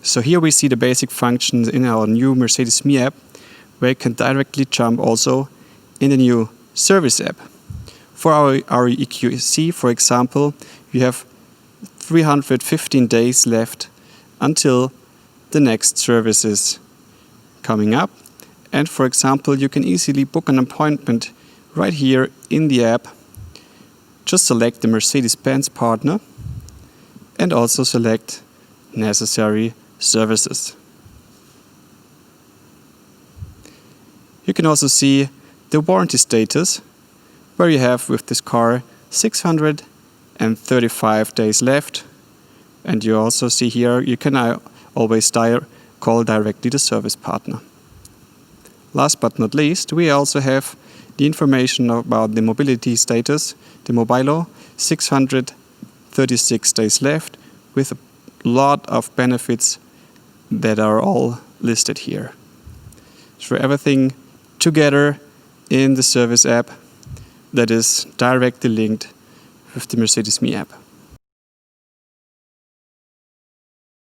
So here we see the basic functions in our new Mercedes Me app, where you can directly jump also in the new service app. For our EQC, for example, we have 315 days left until the next service is coming up. And for example, you can easily book an appointment right here in the app. Just select the Mercedes-Benz partner and also select necessary services. You can also see the warranty status, where you have with this car 635 days left. And you also see here you can always call directly the service partner. Last but not least, we also have the information about the mobility status, the Mobilo, 636 days left, with a lot of benefits that are all listed here. So everything together in the service app that is directly linked with the Mercedes Me app.